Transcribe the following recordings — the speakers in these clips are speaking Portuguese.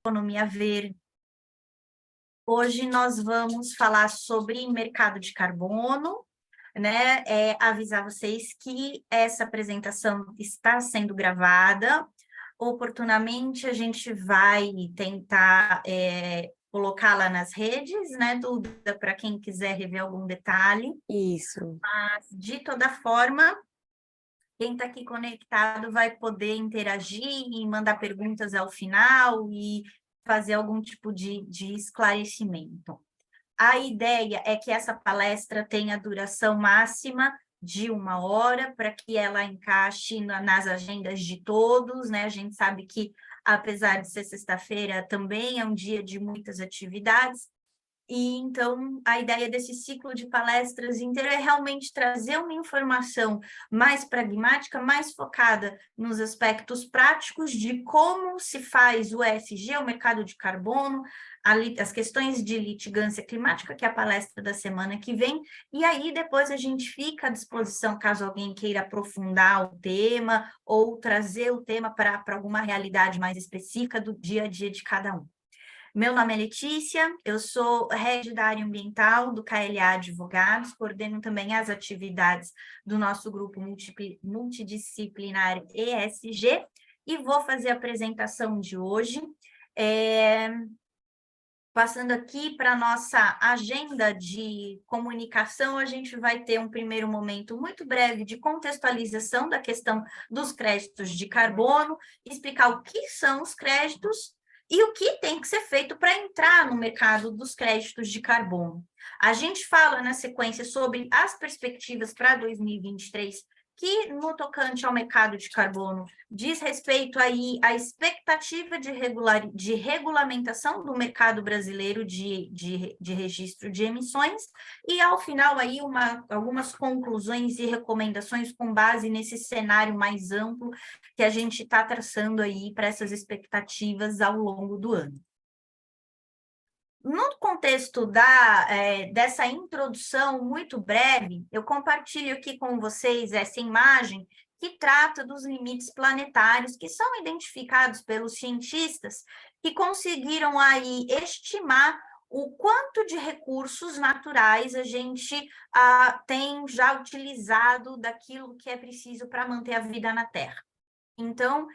Economia Verde. Hoje nós vamos falar sobre mercado de carbono, né? Avisar vocês que essa apresentação está sendo gravada. Oportunamente a gente vai tentar colocá-la nas redes, né, Duda, para quem quiser rever algum detalhe. Isso. Mas, de toda forma, quem está aqui conectado vai poder interagir e mandar perguntas ao final e fazer algum tipo de esclarecimento. A ideia é que essa palestra tenha duração máxima de 1 hora, para que ela encaixe nas agendas de todos, né? A gente sabe que, apesar de ser sexta-feira, também é um dia de muitas atividades. E então a ideia desse ciclo de palestras inteiro é realmente trazer uma informação mais pragmática, mais focada nos aspectos práticos de como se faz o ESG, o mercado de carbono, as questões de litigância climática, que é a palestra da semana que vem, e aí depois a gente fica à disposição, caso alguém queira aprofundar o tema ou trazer o tema para alguma realidade mais específica do dia a dia de cada um. Meu nome é Letícia, eu sou head da área ambiental do KLA Advogados, coordeno também as atividades do nosso grupo multidisciplinar ESG e vou fazer a apresentação de hoje. Passando aqui para a nossa agenda de comunicação, a gente vai ter um primeiro momento muito breve de contextualização da questão dos créditos de carbono, explicar o que são os créditos e o que tem que ser feito para entrar no mercado dos créditos de carbono. A gente fala na sequência sobre as perspectivas para 2023, que no tocante ao mercado de carbono diz respeito aí à expectativa de regulamentação do mercado brasileiro de registro de emissões e, ao final, aí algumas conclusões e recomendações com base nesse cenário mais amplo que a gente está traçando aí para essas expectativas ao longo do ano. No contexto dessa introdução muito breve, eu compartilho aqui com vocês essa imagem que trata dos limites planetários que são identificados pelos cientistas que conseguiram aí estimar o quanto de recursos naturais a gente tem já utilizado daquilo que é preciso para manter a vida na Terra. Então,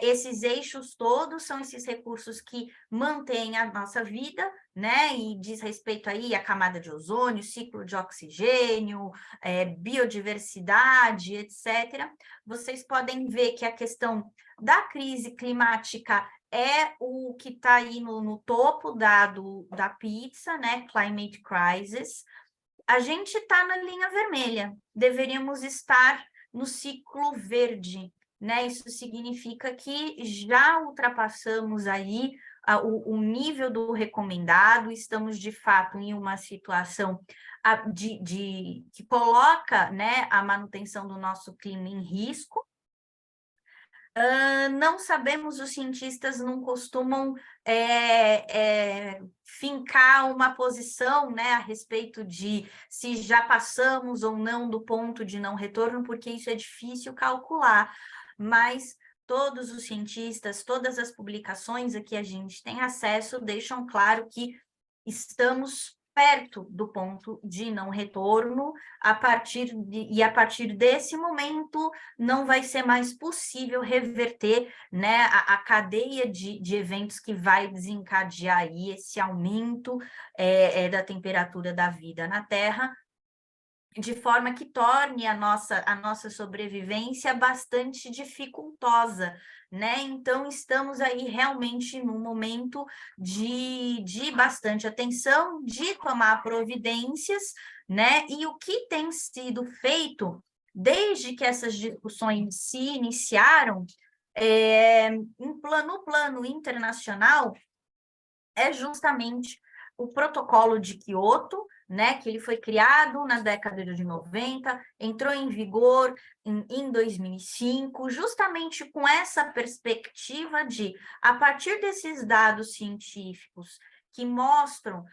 esses eixos todos são esses recursos que mantêm a nossa vida, né? E diz respeito aí à camada de ozônio, ciclo de oxigênio, biodiversidade, etc. Vocês podem ver que a questão da crise climática é o que está aí no topo da pizza, né? Climate Crisis. A gente está na linha vermelha, deveríamos estar no ciclo verde, né? Isso significa que já ultrapassamos aí o nível do recomendado, estamos de fato em uma situação que coloca, né, a manutenção do nosso clima em risco. Não sabemos, os cientistas não costumam fincar uma posição, né, a respeito de se já passamos ou não do ponto de não retorno, porque isso é difícil calcular, mas todos os cientistas, todas as publicações a que a gente tem acesso deixam claro que estamos perto do ponto de não retorno, a partir desse momento não vai ser mais possível reverter, né, a cadeia de eventos que vai desencadear aí esse aumento da temperatura da vida na Terra, de forma que torne a nossa sobrevivência bastante dificultosa, né? Então, estamos aí realmente num momento de bastante atenção, de tomar providências, né? E o que tem sido feito desde que essas discussões se iniciaram, no plano internacional, é justamente o protocolo de Quioto, né, que ele foi criado na década de 90, entrou em vigor em 2005, justamente com essa perspectiva de, a partir desses dados científicos que mostram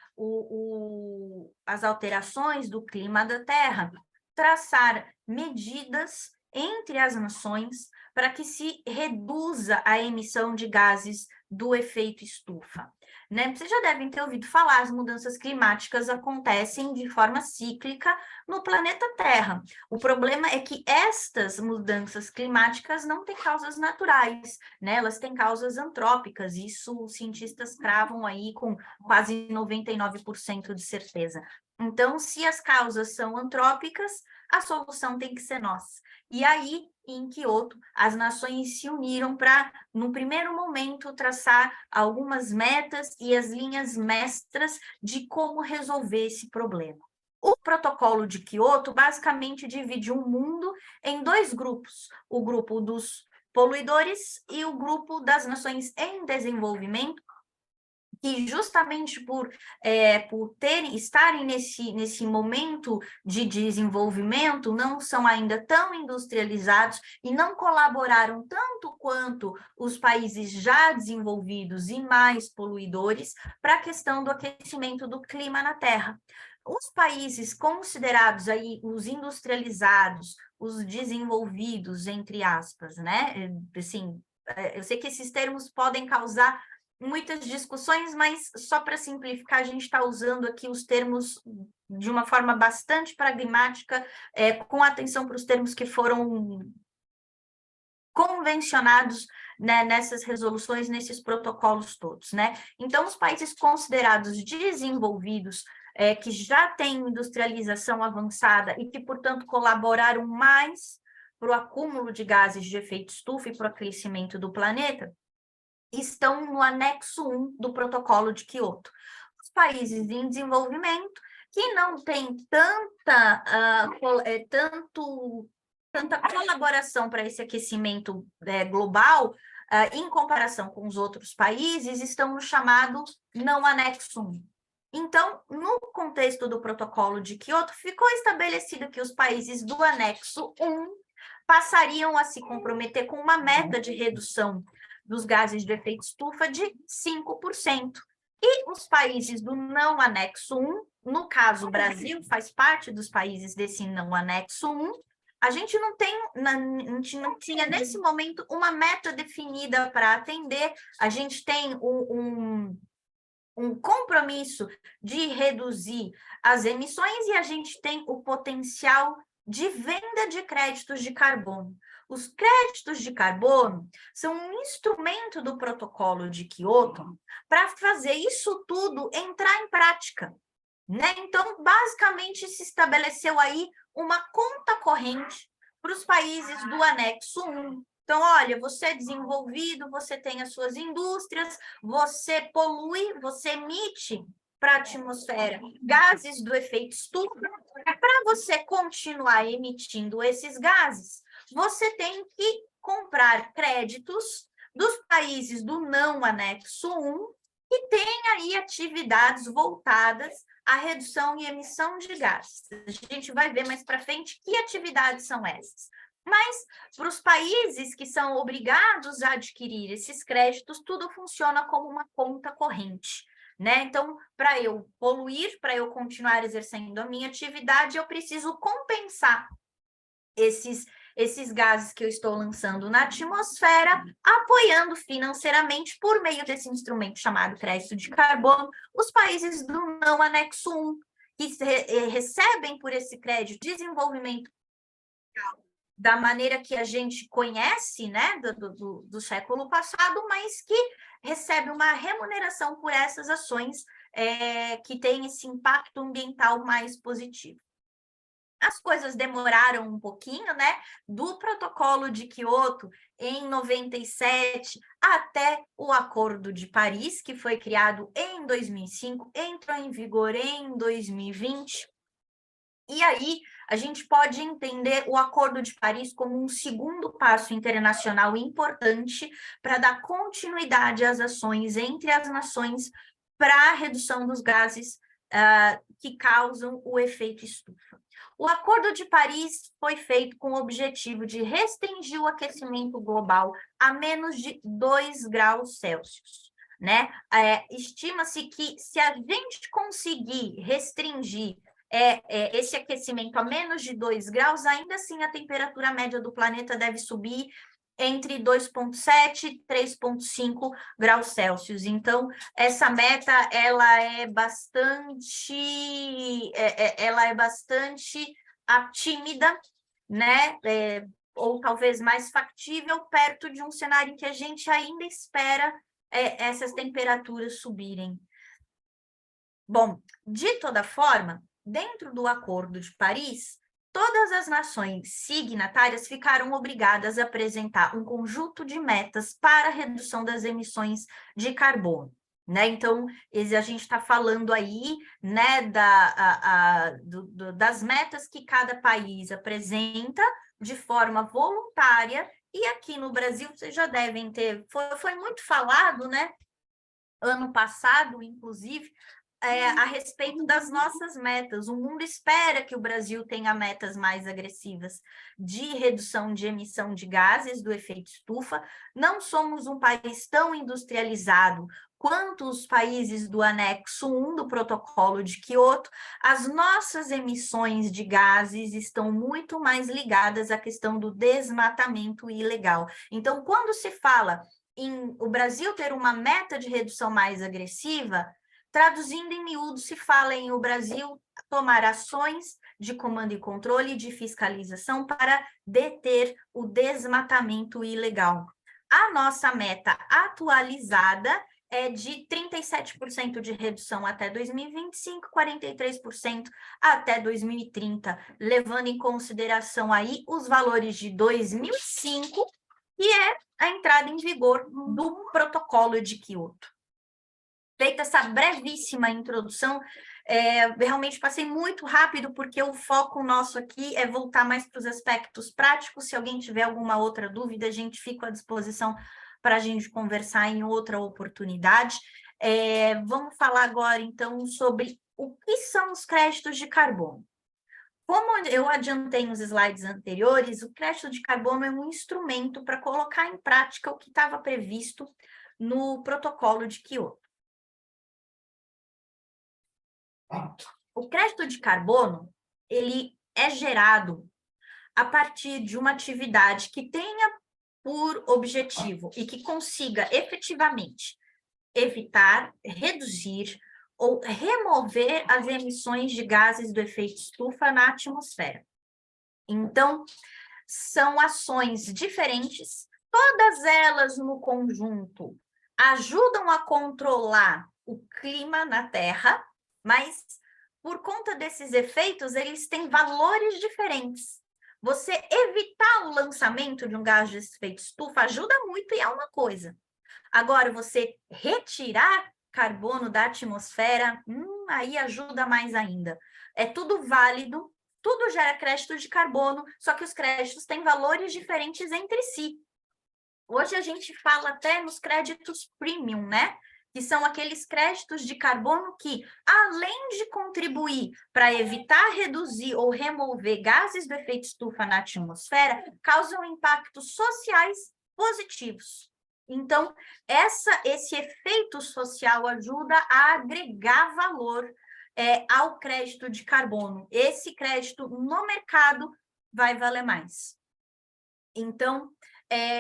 as alterações do clima da Terra, traçar medidas entre as nações para que se reduza a emissão de gases do efeito estufa, né? Vocês já devem ter ouvido falar, as mudanças climáticas acontecem de forma cíclica no planeta Terra. O problema é que estas mudanças climáticas não têm causas naturais, né? Elas têm causas antrópicas, isso os cientistas cravam aí com quase 99% de certeza. Então, se as causas são antrópicas, a solução tem que ser nossa. E aí, em Quioto, as nações se uniram para, no primeiro momento, traçar algumas metas e as linhas mestras de como resolver esse problema. O protocolo de Quioto basicamente divide o mundo em dois grupos: o grupo dos poluidores e o grupo das nações em desenvolvimento, que justamente por estarem nesse momento de desenvolvimento, não são ainda tão industrializados e não colaboraram tanto quanto os países já desenvolvidos e mais poluidores para a questão do aquecimento do clima na Terra. Os países considerados aí os industrializados, os desenvolvidos, entre aspas, né? Assim, eu sei que esses termos podem causar muitas discussões, mas só para simplificar, a gente está usando aqui os termos de uma forma bastante pragmática, com atenção para os termos que foram convencionados, né, nessas resoluções, nesses protocolos todos, né? Então, os países considerados desenvolvidos, que já têm industrialização avançada e que, portanto, colaboraram mais para o acúmulo de gases de efeito estufa e para o aquecimento do planeta, estão no anexo 1 do protocolo de Quioto. Os países em desenvolvimento, que não têm tanta colaboração para esse aquecimento global, em comparação com os outros países, estão no chamado não anexo 1. Então, no contexto do protocolo de Quioto, ficou estabelecido que os países do anexo 1 passariam a se comprometer com uma meta de redução dos gases de efeito estufa de 5%. E os países do não anexo 1, no caso o Brasil faz parte dos países desse não anexo 1, a gente não tinha nesse momento uma meta definida para atender, a gente tem um compromisso de reduzir as emissões e a gente tem o potencial de venda de créditos de carbono. Os créditos de carbono são um instrumento do protocolo de Quioto para fazer isso tudo entrar em prática, né? Então, basicamente, se estabeleceu aí uma conta corrente para os países do anexo 1. Então, olha, você é desenvolvido, você tem as suas indústrias, você polui, você emite para a atmosfera gases do efeito estufa. Para você continuar emitindo esses gases, você tem que comprar créditos dos países do não anexo 1 que têm aí atividades voltadas à redução e emissão de gases. A gente vai ver mais para frente que atividades são essas. Mas, para os países que são obrigados a adquirir esses créditos, tudo funciona como uma conta corrente, né? Então, para eu poluir, para eu continuar exercendo a minha atividade, eu preciso compensar esses gases que eu estou lançando na atmosfera, apoiando financeiramente, por meio desse instrumento chamado crédito de carbono, os países do não anexo 1, que recebem por esse crédito desenvolvimento da maneira que a gente conhece, né, do século passado, mas que recebe uma remuneração por essas ações que têm esse impacto ambiental mais positivo. As coisas demoraram um pouquinho, né? Do protocolo de Quioto em 97 até o Acordo de Paris, que foi criado em 2005, entrou em vigor em 2020. E aí a gente pode entender o Acordo de Paris como um segundo passo internacional importante para dar continuidade às ações entre as nações para a redução dos gases que causam o efeito estufa. O Acordo de Paris foi feito com o objetivo de restringir o aquecimento global a menos de 2 graus Celsius, né? Estima-se que se a gente conseguir restringir esse aquecimento a menos de 2 graus, ainda assim a temperatura média do planeta deve subir entre 2,7 e 3,5 graus Celsius. Então, essa meta ela é bastante tímida, né? Ou talvez mais factível, perto de um cenário em que a gente ainda espera essas temperaturas subirem. Bom, de toda forma, dentro do Acordo de Paris, todas as nações signatárias ficaram obrigadas a apresentar um conjunto de metas para a redução das emissões de carbono. Né? Então, a gente está falando aí, né, das metas que cada país apresenta de forma voluntária, e aqui no Brasil vocês já devem ter, foi muito falado, né, ano passado, inclusive, a respeito das nossas metas. O mundo espera que o Brasil tenha metas mais agressivas de redução de emissão de gases do efeito estufa. Não somos um país tão industrializado quanto os países do anexo 1 do protocolo de Quioto. As nossas emissões de gases estão muito mais ligadas à questão do desmatamento ilegal. Então, quando se fala em o Brasil ter uma meta de redução mais agressiva, traduzindo em miúdo, se fala em o Brasil tomar ações de comando e controle e de fiscalização para deter o desmatamento ilegal. A nossa meta atualizada é de 37% de redução até 2025, 43% até 2030, levando em consideração aí os valores de 2005, que é a entrada em vigor do protocolo de Quioto. Feita essa brevíssima introdução, realmente passei muito rápido, porque o foco nosso aqui é voltar mais para os aspectos práticos. Se alguém tiver alguma outra dúvida, a gente fica à disposição para a gente conversar em outra oportunidade. Vamos falar agora, então, sobre o que são os créditos de carbono. Como eu adiantei nos slides anteriores, o crédito de carbono é um instrumento para colocar em prática o que estava previsto no protocolo de Quioto. O crédito de carbono, ele é gerado a partir de uma atividade que tenha por objetivo e que consiga efetivamente evitar, reduzir ou remover as emissões de gases do efeito estufa na atmosfera. Então, são ações diferentes, todas elas no conjunto ajudam a controlar o clima na Terra, mas por conta desses efeitos, eles têm valores diferentes. Você evitar o lançamento de um gás de efeito estufa ajuda muito e é uma coisa. Agora, você retirar carbono da atmosfera, aí ajuda mais ainda. É tudo válido, tudo gera crédito de carbono, só que os créditos têm valores diferentes entre si. Hoje a gente fala até nos créditos premium, né? Que são aqueles créditos de carbono que, além de contribuir para evitar, reduzir ou remover gases do efeito estufa na atmosfera, causam impactos sociais positivos. Então, esse efeito social ajuda a agregar valor ao crédito de carbono. Esse crédito no mercado vai valer mais. Então,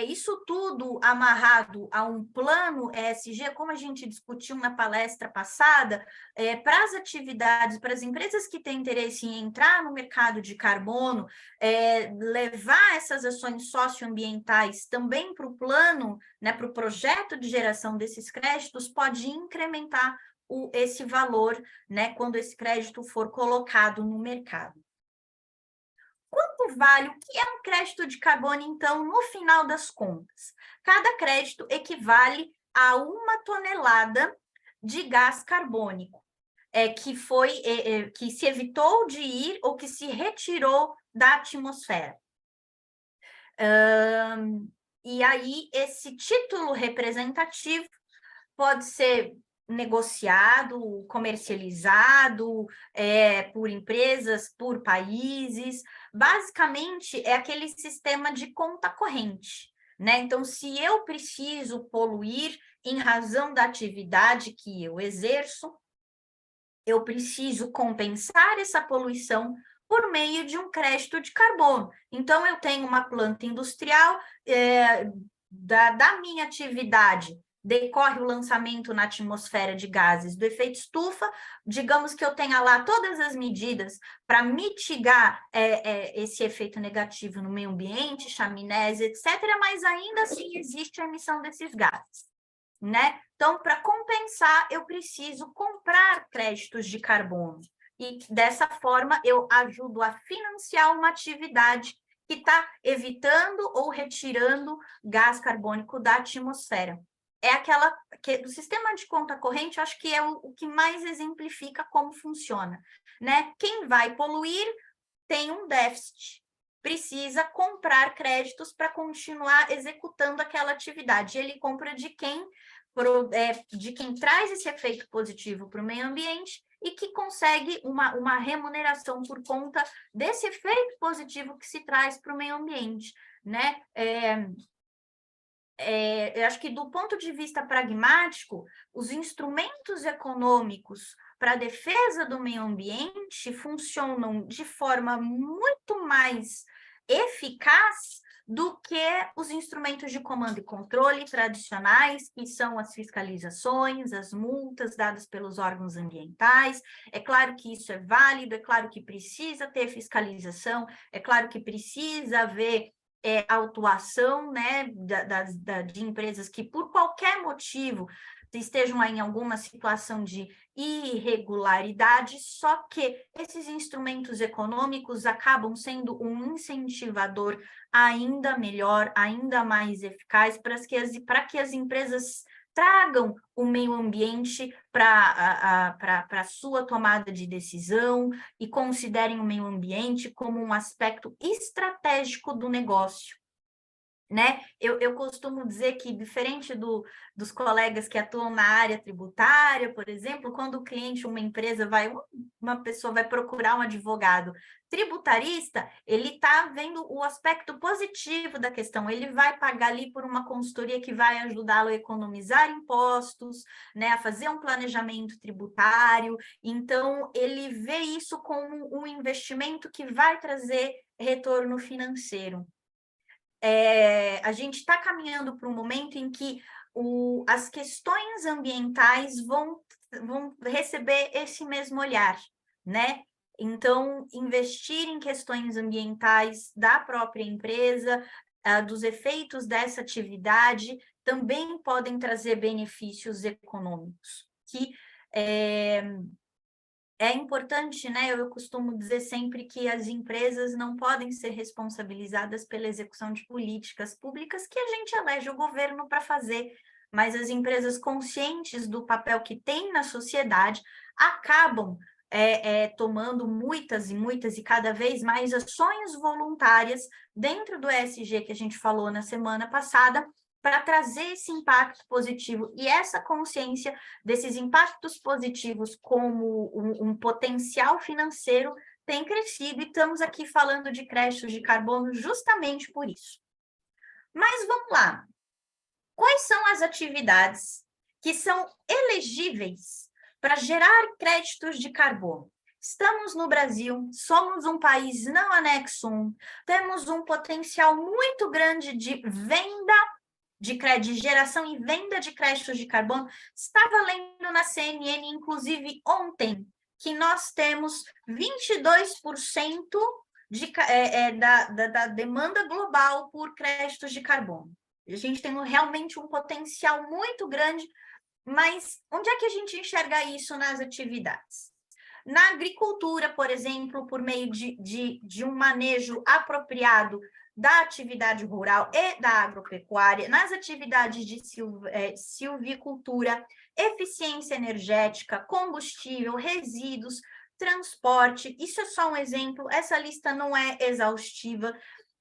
isso tudo amarrado a um plano ESG, como a gente discutiu na palestra passada, para as atividades, para as empresas que têm interesse em entrar no mercado de carbono, levar essas ações socioambientais também para o plano, né, para o projeto de geração desses créditos, pode incrementar esse valor, né, quando esse crédito for colocado no mercado. Quanto vale? O que é um crédito de carbono, então, no final das contas? Cada crédito equivale a 1 tonelada de gás carbônico, que se evitou de ir ou que se retirou da atmosfera. E aí, esse título representativo pode ser negociado, comercializado por empresas, por países. Basicamente, é aquele sistema de conta corrente, né? Então, se eu preciso poluir em razão da atividade que eu exerço, eu preciso compensar essa poluição por meio de um crédito de carbono. Então, eu tenho uma planta industrial, da minha atividade, decorre o lançamento na atmosfera de gases do efeito estufa, digamos que eu tenha lá todas as medidas para mitigar esse efeito negativo no meio ambiente, chaminés, etc., mas ainda assim existe a emissão desses gases, né? Então, para compensar, eu preciso comprar créditos de carbono. E dessa forma, eu ajudo a financiar uma atividade que está evitando ou retirando gás carbônico da atmosfera. É aquela que o sistema de conta corrente, eu acho que é o que mais exemplifica como funciona, né? Quem vai poluir tem um déficit, precisa comprar créditos para continuar executando aquela atividade. Ele compra de quem traz esse efeito positivo para o meio ambiente e que consegue uma remuneração por conta desse efeito positivo que se traz para o meio ambiente, né? Eu acho que do ponto de vista pragmático, os instrumentos econômicos para a defesa do meio ambiente funcionam de forma muito mais eficaz do que os instrumentos de comando e controle tradicionais, que são as fiscalizações, as multas dadas pelos órgãos ambientais. É claro que isso é válido, é claro que precisa ter fiscalização, é claro que precisa haver autuação, né, de empresas que, por qualquer motivo, estejam em alguma situação de irregularidade, só que esses instrumentos econômicos acabam sendo um incentivador ainda melhor, ainda mais eficaz para que as empresas tragam o meio ambiente para a sua tomada de decisão e considerem o meio ambiente como um aspecto estratégico do negócio, né? Eu costumo dizer que, diferente dos colegas que atuam na área tributária, por exemplo, quando o cliente, uma pessoa vai procurar um advogado tributarista, ele está vendo o aspecto positivo da questão, ele vai pagar ali por uma consultoria que vai ajudá-lo a economizar impostos, né, a fazer um planejamento tributário, então ele vê isso como um investimento que vai trazer retorno financeiro. A gente está caminhando para um momento em que as questões ambientais vão receber esse mesmo olhar, né? Então, investir em questões ambientais da própria empresa, dos efeitos dessa atividade, também podem trazer benefícios econômicos, que é importante, né? Eu costumo dizer sempre que as empresas não podem ser responsabilizadas pela execução de políticas públicas que a gente elege o governo para fazer, mas as empresas conscientes do papel que têm na sociedade acabam tomando muitas e cada vez mais ações voluntárias dentro do ESG que a gente falou na semana passada, para trazer esse impacto positivo e essa consciência desses impactos positivos como um potencial financeiro tem crescido, e estamos aqui falando de créditos de carbono justamente por isso. Mas vamos lá. Quais são as atividades que são elegíveis para gerar créditos de carbono? Estamos no Brasil, somos um país não anexo 1, temos um potencial muito grande de venda de geração e venda de créditos de carbono. Estava lendo na CNN, inclusive ontem, que nós temos 22% da demanda global por créditos de carbono. A gente tem realmente um potencial muito grande, mas onde é que a gente enxerga isso nas atividades? Na agricultura, por exemplo, por meio de um manejo apropriado da atividade rural e da agropecuária, nas atividades de silvicultura, eficiência energética, combustível, resíduos, transporte. Isso é só um exemplo, essa lista não é exaustiva.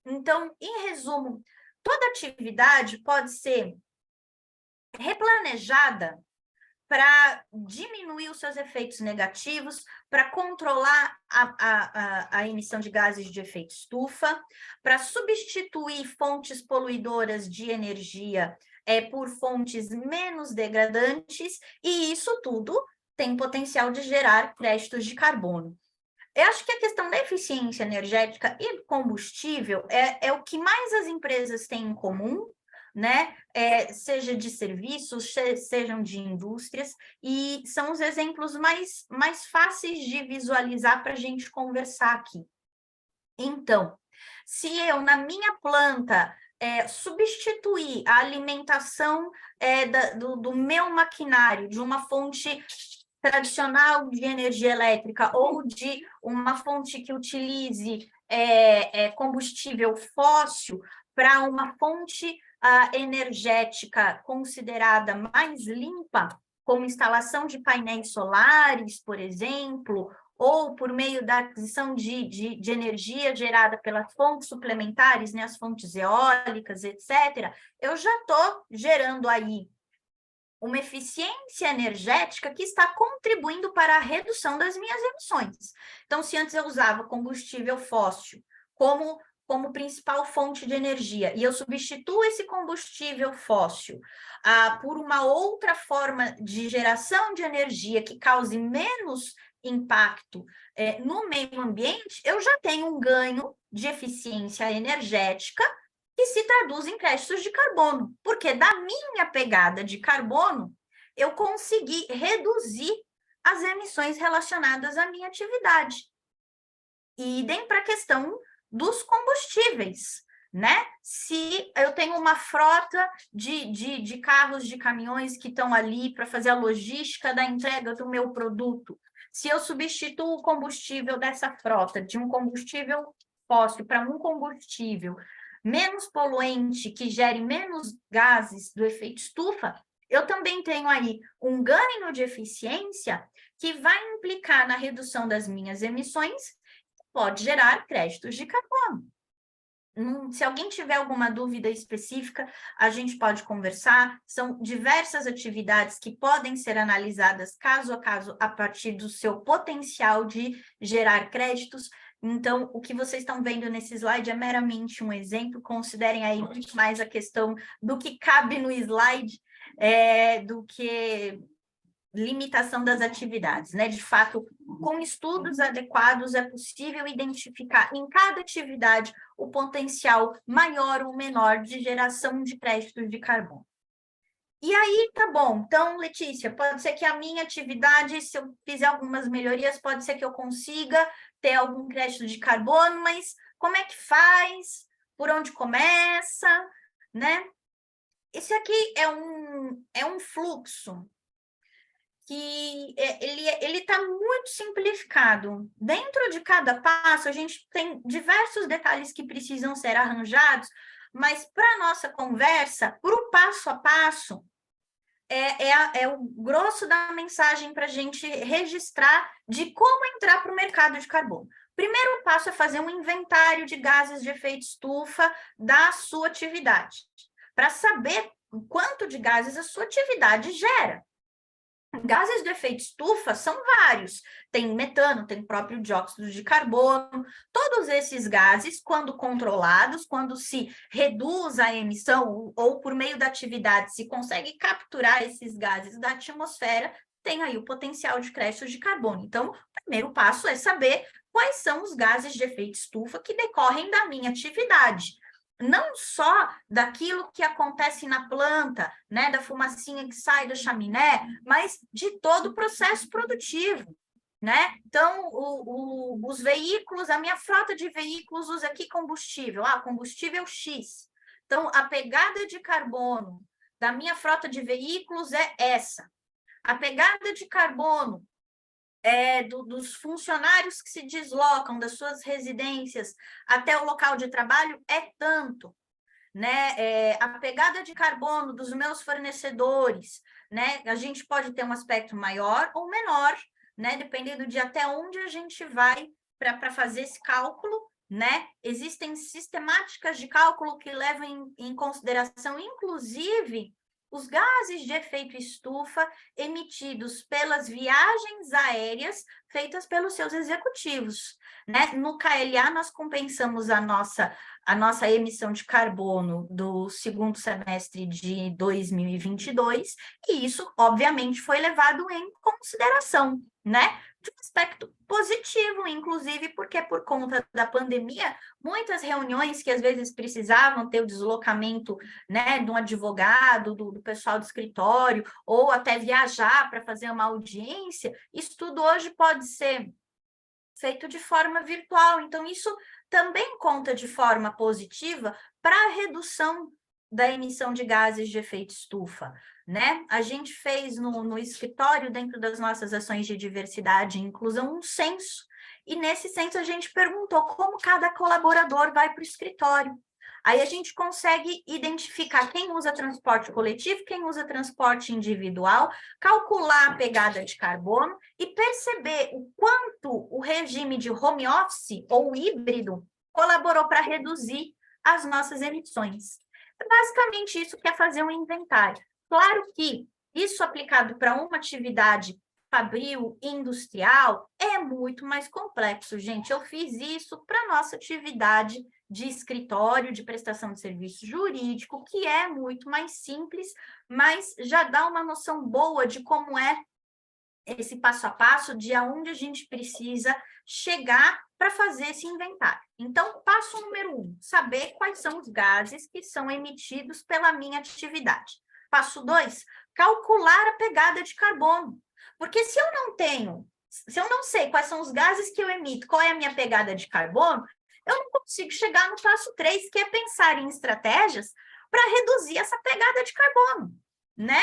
Então, em resumo, toda atividade pode ser replanejada para diminuir os seus efeitos negativos, para controlar a emissão de gases de efeito estufa, para substituir fontes poluidoras de energia por fontes menos degradantes, e isso tudo tem potencial de gerar créditos de carbono. Eu acho que a questão da eficiência energética e do combustível é o que mais as empresas têm em comum, né? Seja de serviços, sejam de indústrias, e são os exemplos mais fáceis de visualizar para a gente conversar aqui. Então, se eu, na minha planta, substituir a alimentação do meu maquinário de uma fonte tradicional de energia elétrica ou de uma fonte que utilize combustível fóssil para uma fonte energética considerada mais limpa, como instalação de painéis solares, por exemplo, ou por meio da aquisição de energia gerada pelas fontes suplementares, né, as fontes eólicas, etc., eu já estou gerando aí uma eficiência energética que está contribuindo para a redução das minhas emissões. Então, se antes eu usava combustível fóssil como principal fonte de energia, e eu substituo esse combustível fóssil por uma outra forma de geração de energia que cause menos impacto no meio ambiente, eu já tenho um ganho de eficiência energética que se traduz em créditos de carbono, porque da minha pegada de carbono, eu consegui reduzir as emissões relacionadas à minha atividade. Idem para a questão dos combustíveis, né? Se eu tenho uma frota de carros, de caminhões que estão ali para fazer a logística da entrega do meu produto, se eu substituo o combustível dessa frota de um combustível fóssil para um combustível menos poluente, que gere menos gases do efeito estufa, eu também tenho aí um ganho de eficiência que vai implicar na redução das minhas emissões, pode gerar créditos de carbono. Se alguém tiver alguma dúvida específica, a gente pode conversar. São diversas atividades que podem ser analisadas caso a caso a partir do seu potencial de gerar créditos. Então, o que vocês estão vendo nesse slide é meramente um exemplo. Considerem aí muito mais a questão do que cabe no slide do que limitação das atividades, né? De fato, com estudos adequados, é possível identificar em cada atividade o potencial maior ou menor de geração de créditos de carbono. E aí, tá bom. Então, Letícia, pode ser que a minha atividade, se eu fizer algumas melhorias, pode ser que eu consiga ter algum crédito de carbono, mas como é que faz? Por onde começa? Né? Esse aqui é um fluxo que ele está muito simplificado. Dentro de cada passo, a gente tem diversos detalhes que precisam ser arranjados, mas para a nossa conversa, para o passo a passo, é o grosso da mensagem para a gente registrar de como entrar para o mercado de carbono. Primeiro passo é fazer um inventário de gases de efeito estufa da sua atividade, para saber quanto de gases a sua atividade gera. Gases de efeito estufa são vários, tem metano, tem próprio dióxido de carbono, todos esses gases, quando controlados, quando se reduz a emissão ou por meio da atividade se consegue capturar esses gases da atmosfera, tem aí o potencial de créditos de carbono. Então, o primeiro passo é saber quais são os gases de efeito estufa que decorrem da minha atividade. Não só daquilo que acontece na planta, né, da fumacinha que sai da chaminé, mas de todo o processo produtivo, né? Então, os veículos, a minha frota de veículos usa aqui combustível, combustível X. Então, a pegada de carbono da minha frota de veículos é essa. A pegada de carbono dos funcionários que se deslocam das suas residências até o local de trabalho é tanto, né? A pegada de carbono dos meus fornecedores, né? A gente pode ter um aspecto maior ou menor, né? Dependendo de até onde a gente vai para fazer esse cálculo, né? Existem sistemáticas de cálculo que levam em consideração, inclusive, os gases de efeito estufa emitidos pelas viagens aéreas feitas pelos seus executivos, né? No KLA, nós compensamos a nossa a nossa emissão de carbono do segundo semestre de 2022, e isso, obviamente, foi levado em consideração, né? De um aspecto positivo, inclusive, porque por conta da pandemia, muitas reuniões que às vezes precisavam ter o deslocamento, né, de um advogado, do pessoal do escritório, ou até viajar para fazer uma audiência, isso tudo hoje pode ser feito de forma virtual. Então, isso também conta de forma positiva para a redução da emissão de gases de efeito estufa, né? A gente fez no escritório, dentro das nossas ações de diversidade e inclusão, um censo, e nesse censo a gente perguntou como cada colaborador vai para o escritório. Aí a gente consegue identificar quem usa transporte coletivo, quem usa transporte individual, calcular a pegada de carbono e perceber o quanto o regime de home office ou híbrido colaborou para reduzir as nossas emissões. Basicamente, isso quer fazer um inventário. Claro que isso aplicado para uma atividade fabril, industrial, é muito mais complexo, gente. Eu fiz isso para nossa atividade de escritório, de prestação de serviço jurídico, que é muito mais simples, mas já dá uma noção boa de como é esse passo a passo, de aonde a gente precisa chegar para fazer esse inventário. Então, passo número 1, saber quais são os gases que são emitidos pela minha atividade. Passo 2, calcular a pegada de carbono. Porque se eu não sei quais são os gases que eu emito, qual é a minha pegada de carbono, eu não consigo chegar no passo 3, que é pensar em estratégias para reduzir essa pegada de carbono, né?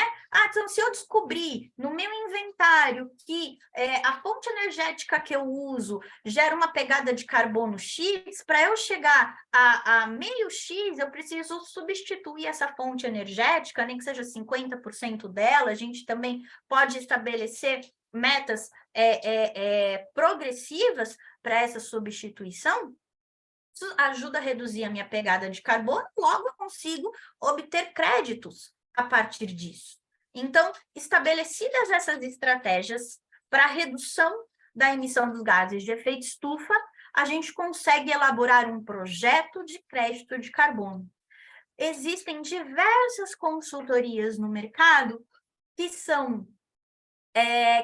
Então, se eu descobrir no meu inventário que a fonte energética que eu uso gera uma pegada de carbono X, para eu chegar a meio X, eu preciso substituir essa fonte energética, nem que seja 50% dela. A gente também pode estabelecer metas progressivas para essa substituição. Isso ajuda a reduzir a minha pegada de carbono, logo eu consigo obter créditos a partir disso. Então, estabelecidas essas estratégias para redução da emissão dos gases de efeito estufa, a gente consegue elaborar um projeto de crédito de carbono. Existem diversas consultorias no mercado que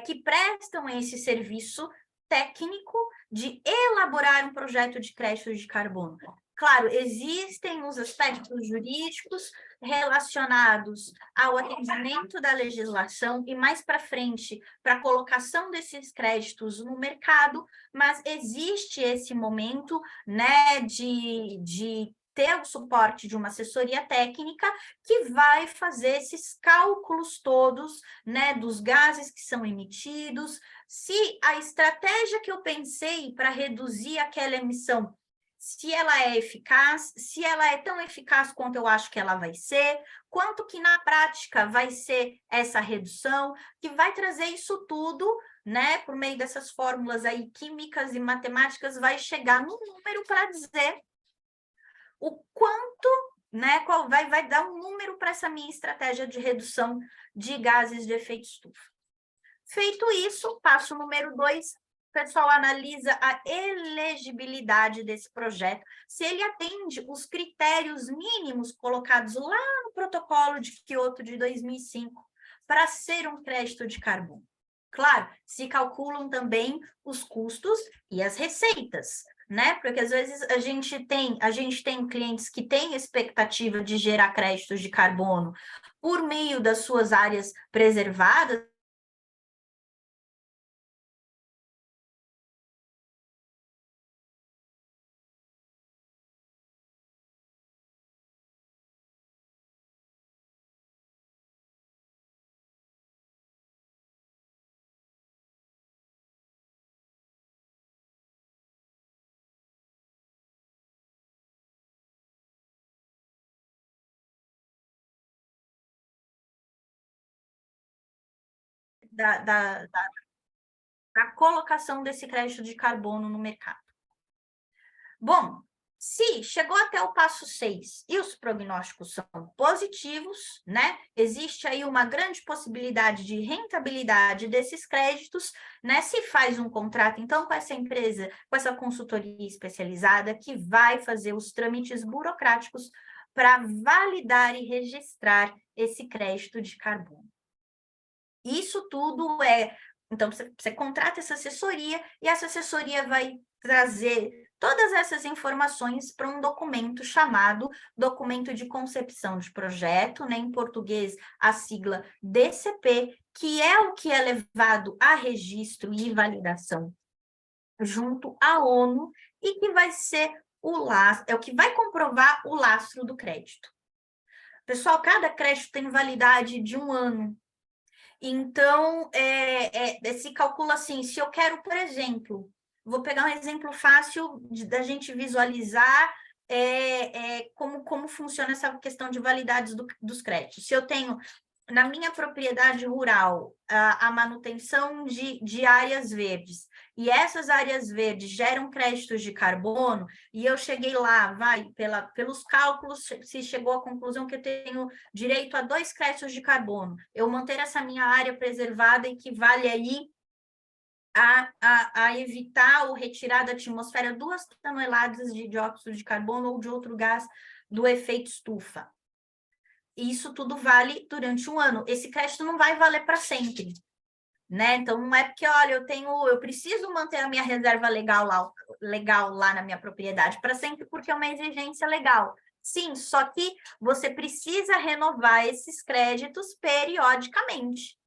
que prestam esse serviço técnico de elaborar um projeto de crédito de carbono. Claro, existem os aspectos jurídicos relacionados ao atendimento da legislação e mais para frente, para a colocação desses créditos no mercado, mas existe esse momento, né, de ter o suporte de uma assessoria técnica que vai fazer esses cálculos todos, né, dos gases que são emitidos, se a estratégia que eu pensei para reduzir aquela emissão, se ela é eficaz, se ela é tão eficaz quanto eu acho que ela vai ser, quanto que na prática vai ser essa redução, que vai trazer isso tudo, né, por meio dessas fórmulas aí químicas e matemáticas, vai chegar no número para dizer o quanto, né, vai dar um número para essa minha estratégia de redução de gases de efeito estufa. Feito isso, passo número 2, o pessoal analisa a elegibilidade desse projeto, se ele atende os critérios mínimos colocados lá no protocolo de Kyoto de 2005 para ser um crédito de carbono. Claro, se calculam também os custos e as receitas, né? Porque às vezes a gente tem clientes que têm expectativa de gerar créditos de carbono por meio das suas áreas preservadas. Da colocação desse crédito de carbono no mercado. Bom, Se chegou até o passo 6 e os prognósticos são positivos, né? Existe aí uma grande possibilidade de rentabilidade desses créditos, né? Se faz um contrato, então, com essa empresa, com essa consultoria especializada, que vai fazer os trâmites burocráticos para validar e registrar esse crédito de carbono. Isso tudo é... Então, você contrata essa assessoria e essa assessoria vai trazer todas essas informações para um documento chamado Documento de Concepção de Projeto, né? Em português, a sigla DCP, que é o que é levado a registro e validação junto à ONU e que vai ser o lastro, é o que vai comprovar o lastro do crédito. Pessoal, cada crédito tem validade de 1 ano. Então, se calcula assim, se eu quero, por exemplo, vou pegar um exemplo fácil da gente visualizar como funciona essa questão de validades dos créditos. Se eu tenho, na minha propriedade rural, a manutenção de áreas verdes, e essas áreas verdes geram créditos de carbono, e eu cheguei lá, pelos cálculos, se chegou à conclusão que eu tenho direito a 2 créditos de carbono, eu manter essa minha área preservada equivale aí a evitar ou retirar da atmosfera 2 toneladas de dióxido de carbono ou de outro gás do efeito estufa. Isso tudo vale durante 1 ano. Esse crédito não vai valer para sempre, né? Então, não é porque, olha, eu preciso manter a minha reserva legal lá na minha propriedade para sempre, porque é uma exigência legal. Sim, só que você precisa renovar esses créditos periodicamente,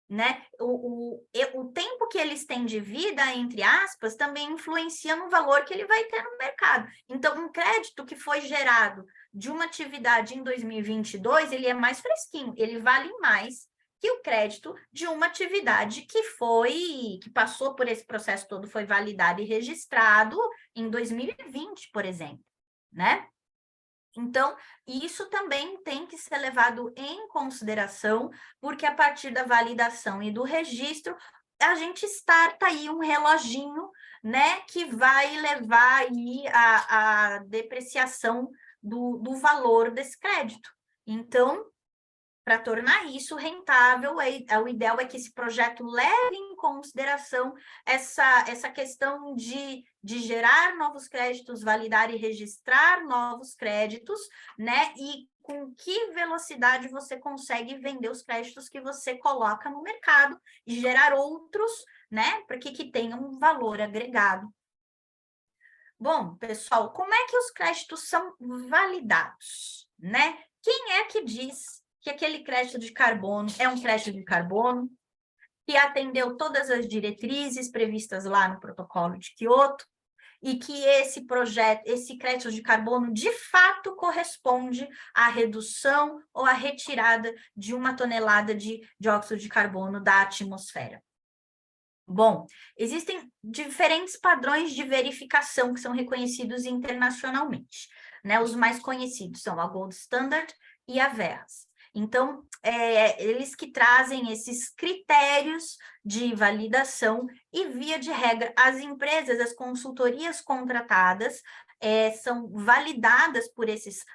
né? O tempo que eles têm de vida, entre aspas, também influencia no valor que ele vai ter no mercado. Então, um crédito que foi gerado de uma atividade em 2022, ele é mais fresquinho, ele vale mais que o crédito de uma atividade que passou por esse processo todo, foi validado e registrado em 2020, por exemplo, né? Então, isso também tem que ser levado em consideração, porque a partir da validação e do registro, a gente starta aí um reloginho, né, que vai levar aí a depreciação do valor desse crédito. Então, para tornar isso rentável, o ideal é que esse projeto leve em consideração essa questão de gerar novos créditos, validar e registrar novos créditos, né? E com que velocidade você consegue vender os créditos que você coloca no mercado e gerar outros, né? Para que tenham um valor agregado. Bom, pessoal, como é que os créditos são validados, né? Quem é que diz que aquele crédito de carbono é um crédito de carbono, que atendeu todas as diretrizes previstas lá no protocolo de Kyoto, e que esse crédito de carbono, de fato, corresponde à redução ou à retirada de 1 tonelada de dióxido de carbono da atmosfera? Bom, existem diferentes padrões de verificação que são reconhecidos internacionalmente, né? Os mais conhecidos são a Gold Standard e a VEAS. Então, eles que trazem esses critérios de validação e, via de regra, as empresas, as consultorias contratadas são validadas por esses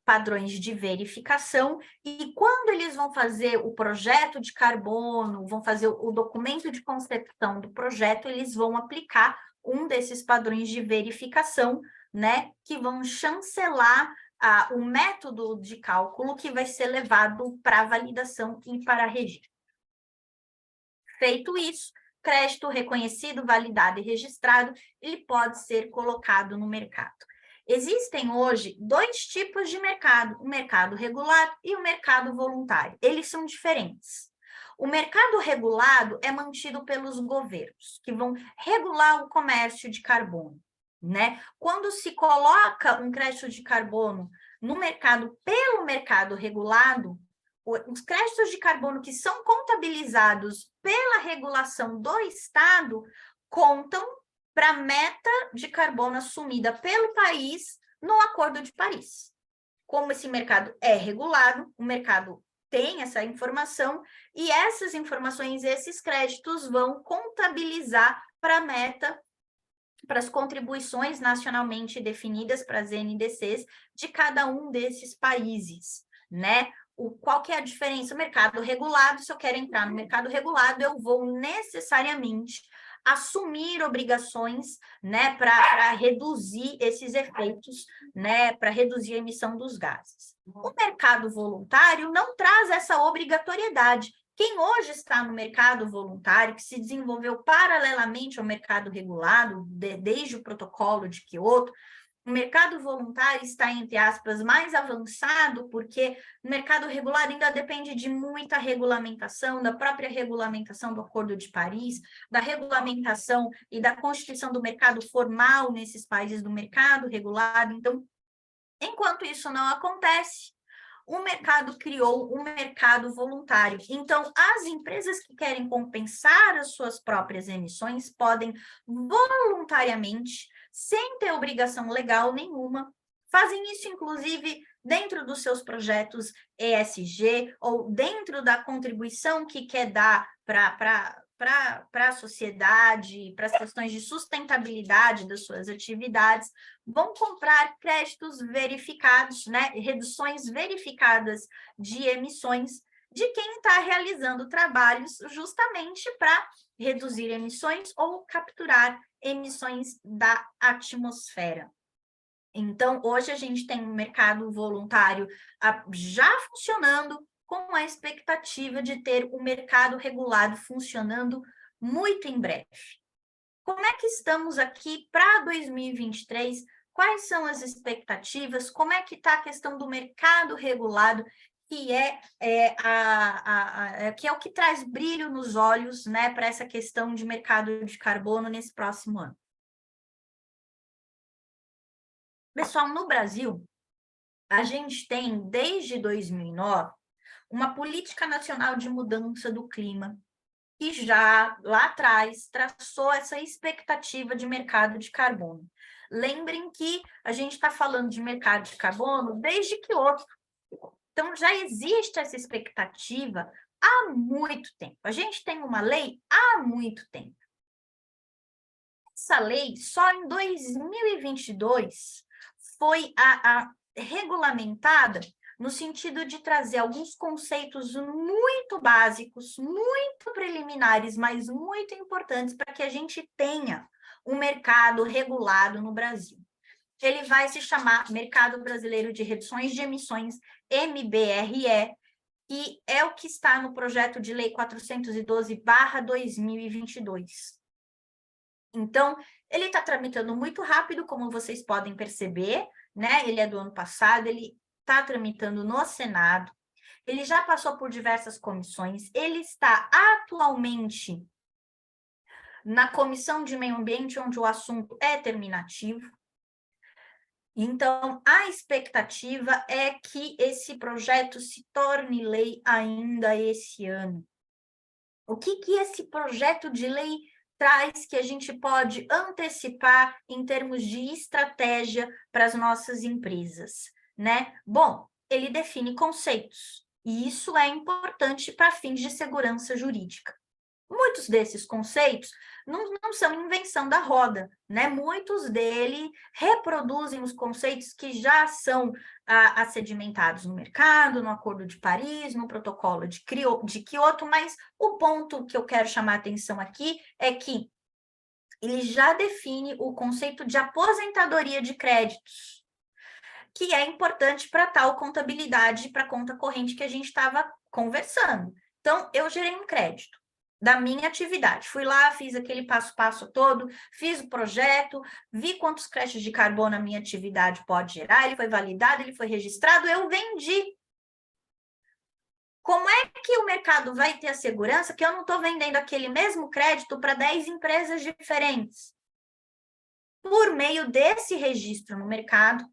padrões de verificação, e quando eles vão fazer o projeto de carbono, vão fazer o documento de concepção do projeto, eles vão aplicar um desses padrões de verificação, né, que vão chancelar o método de cálculo que vai ser levado para validação e para registro. Feito isso, crédito reconhecido, validado e registrado, ele pode ser colocado no mercado. Existem hoje 2 tipos de mercado, o mercado regulado e o mercado voluntário. Eles são diferentes. O mercado regulado é mantido pelos governos, que vão regular o comércio de carbono, né? Quando se coloca um crédito de carbono no mercado pelo mercado regulado, os créditos de carbono que são contabilizados pela regulação do Estado contam para a meta de carbono assumida pelo país no Acordo de Paris. Como esse mercado é regulado, o mercado tem essa informação, e essas informações, esses créditos vão contabilizar para a meta para as contribuições nacionalmente definidas para as NDCs de cada um desses países, né? Qual que é a diferença? O mercado regulado, se eu quero entrar no mercado regulado, eu vou necessariamente assumir obrigações, né, para reduzir esses efeitos, né, para reduzir a emissão dos gases. O mercado voluntário não traz essa obrigatoriedade. Quem hoje está no mercado voluntário, que se desenvolveu paralelamente ao mercado regulado, desde o protocolo de Kyoto, o mercado voluntário está, entre aspas, mais avançado, porque o mercado regulado ainda depende de muita regulamentação, da própria regulamentação do Acordo de Paris, da regulamentação e da constituição do mercado formal nesses países do mercado regulado. Então, enquanto isso não acontece, o mercado criou um mercado voluntário. Então, as empresas que querem compensar as suas próprias emissões podem voluntariamente, sem ter obrigação legal nenhuma, fazem isso, inclusive, dentro dos seus projetos ESG ou dentro da contribuição que quer dar para a sociedade, para as questões de sustentabilidade das suas atividades, vão comprar créditos verificados, né, reduções verificadas de emissões de quem está realizando trabalhos justamente para reduzir emissões ou capturar emissões da atmosfera. Então, hoje a gente tem um mercado voluntário já funcionando, com a expectativa de ter o mercado regulado funcionando muito em breve. Como é que estamos aqui para 2023? Quais são as expectativas? Como é que está a questão do mercado regulado, que que é o que traz brilho nos olhos, né, para essa questão de mercado de carbono nesse próximo ano? Pessoal, no Brasil, a gente tem, desde 2009, uma política nacional de mudança do clima, que já lá atrás traçou essa expectativa de mercado de carbono. Lembrem que a gente está falando de mercado de carbono desde Kyoto. Então, já existe essa expectativa há muito tempo. A gente tem uma lei há muito tempo. Essa lei, só em 2022, foi regulamentada no sentido de trazer alguns conceitos muito básicos, muito preliminares, mas muito importantes para que a gente tenha um mercado regulado no Brasil. Ele vai se chamar Mercado Brasileiro de Reduções de Emissões, MBRE, e é o que está no projeto de lei 412/2022. Então, ele está tramitando muito rápido, como vocês podem perceber, né? Ele é do ano passado, ele está tramitando no Senado, ele já passou por diversas comissões, ele está atualmente na Comissão de Meio Ambiente, onde o assunto é terminativo. Então, a expectativa é que esse projeto se torne lei ainda esse ano. O que esse projeto de lei traz que a gente pode antecipar em termos de estratégia para as nossas empresas, né? Bom, ele define conceitos, e isso é importante para fins de segurança jurídica. Muitos desses conceitos não são invenção da roda, né? Muitos deles reproduzem os conceitos que já são sedimentados no mercado, no Acordo de Paris, no Protocolo de Kyoto, mas o ponto que eu quero chamar a atenção aqui é que ele já define o conceito de aposentadoria de créditos, que é importante para tal contabilidade, para a conta corrente que a gente estava conversando. Então, eu gerei um crédito da minha atividade. Fui lá, fiz aquele passo a passo todo, fiz o projeto, vi quantos créditos de carbono a minha atividade pode gerar, ele foi validado, ele foi registrado, eu vendi. Como é que o mercado vai ter a segurança que eu não estou vendendo aquele mesmo crédito para 10 empresas diferentes? Por meio desse registro no mercado,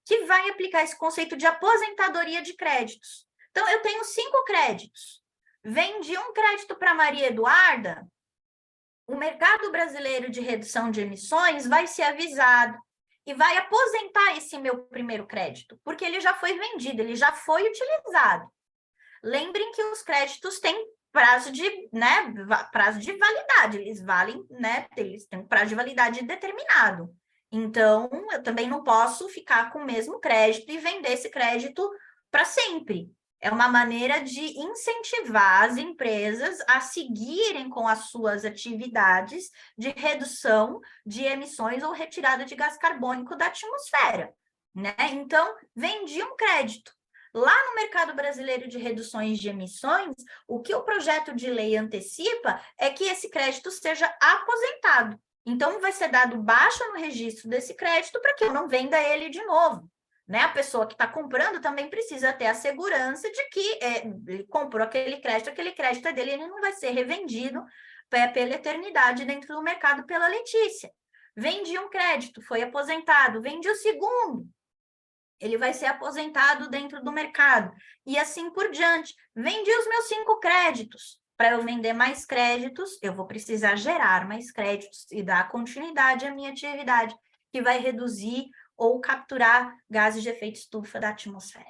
que vai aplicar esse conceito de aposentadoria de créditos. Então, eu tenho 5 créditos. Vendi um crédito para Maria Eduarda, o mercado brasileiro de redução de emissões vai ser avisado e vai aposentar esse meu primeiro crédito, porque ele já foi vendido, ele já foi utilizado. Lembrem que os créditos têm prazo de, né, prazo de validade, eles valem, né, eles têm um prazo de validade determinado. Então, eu também não posso ficar com o mesmo crédito e vender esse crédito para sempre. É uma maneira de incentivar as empresas a seguirem com as suas atividades de redução de emissões ou retirada de gás carbônico da atmosfera, né? Então, vendi um crédito. Lá no mercado brasileiro de reduções de emissões, o que o projeto de lei antecipa é que esse crédito seja aposentado. Então, vai ser dado baixa no registro desse crédito para que eu não venda ele de novo. Né? A pessoa que está comprando também precisa ter a segurança de que ele comprou aquele crédito é dele, ele não vai ser revendido pela eternidade dentro do mercado pela Letícia. Vendi um crédito, foi aposentado, vendi o segundo, ele vai ser aposentado dentro do mercado, e assim por diante. Vendi os meus 5 créditos. Para eu vender mais créditos, eu vou precisar gerar mais créditos e dar continuidade à minha atividade, que vai reduzir ou capturar gases de efeito estufa da atmosfera.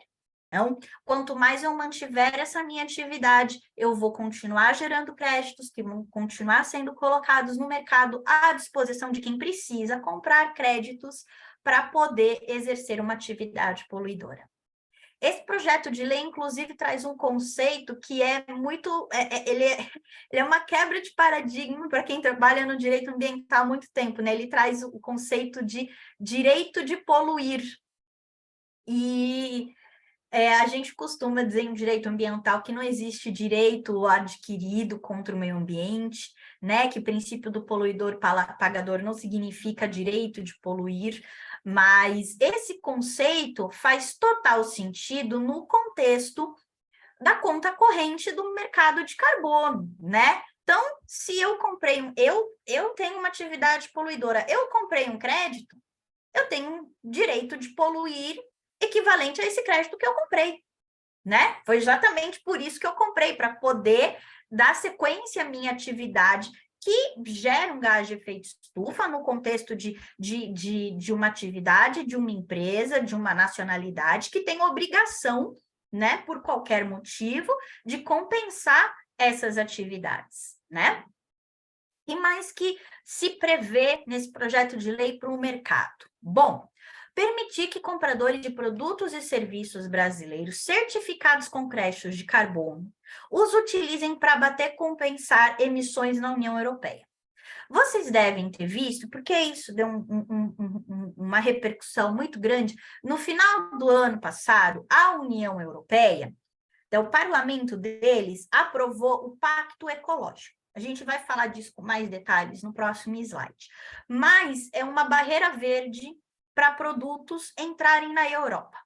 Então, quanto mais eu mantiver essa minha atividade, eu vou continuar gerando créditos que vão continuar sendo colocados no mercado à disposição de quem precisa comprar créditos para poder exercer uma atividade poluidora. Esse projeto de lei, inclusive, traz um conceito que é muito... ele é uma quebra de paradigma para quem trabalha no direito ambiental há muito tempo, né? Ele traz o conceito de direito de poluir. E a gente costuma dizer em direito ambiental que não existe direito adquirido contra o meio ambiente, né? Que o princípio do poluidor pagador não significa direito de poluir, mas esse conceito faz total sentido no contexto da conta corrente do mercado de carbono, né? Então, se eu comprei, eu tenho uma atividade poluidora, eu comprei um crédito, eu tenho direito de poluir equivalente a esse crédito que eu comprei, né? Foi exatamente por isso que eu comprei, para poder dar sequência à minha atividade que gera um gás de efeito estufa no contexto de uma atividade, de uma empresa, de uma nacionalidade que tem obrigação, né, por qualquer motivo, de compensar essas atividades, né? E mais que se prevê nesse projeto de lei para o mercado? Bom, permitir que compradores de produtos e serviços brasileiros certificados com créditos de carbono os utilizem para compensar emissões na União Europeia. Vocês devem ter visto, porque isso deu uma repercussão muito grande. No final do ano passado, a União Europeia, então, o parlamento deles aprovou o Pacto Ecológico. A gente vai falar disso com mais detalhes no próximo slide. Mas é uma barreira verde para produtos entrarem na Europa.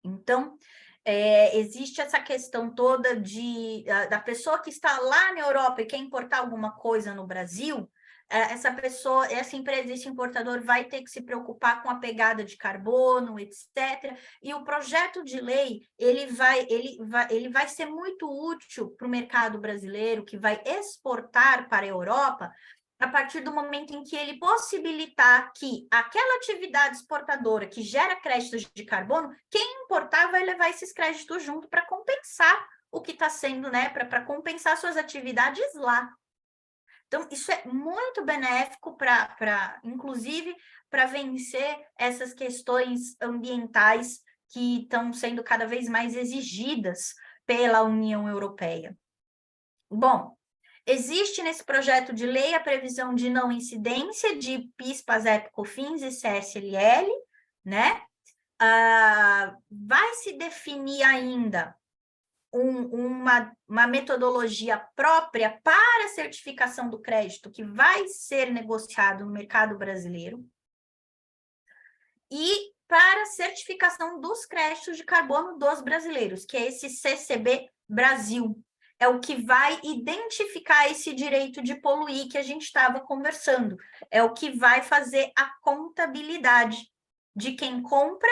Então, existe essa questão toda da pessoa que está lá na Europa e quer importar alguma coisa no Brasil, essa pessoa, essa empresa, esse importador vai ter que se preocupar com a pegada de carbono, etc. E o projeto de lei, ele vai ser muito útil para o mercado brasileiro, que vai exportar para a Europa, a partir do momento em que ele possibilitar que aquela atividade exportadora que gera créditos de carbono, quem importar vai levar esses créditos junto para compensar o que está sendo, né, para compensar suas atividades lá. Então, isso é muito benéfico inclusive, para vencer essas questões ambientais que estão sendo cada vez mais exigidas pela União Europeia. Bom, existe nesse projeto de lei a previsão de não incidência de PIS, PASEP, COFINS e CSLL, né? Vai se definir ainda uma metodologia própria para a certificação do crédito que vai ser negociado no mercado brasileiro e para a certificação dos créditos de carbono dos brasileiros, que é esse CCB Brasil. É o que vai identificar esse direito de poluir que a gente estava conversando. É o que vai fazer a contabilidade de quem compra,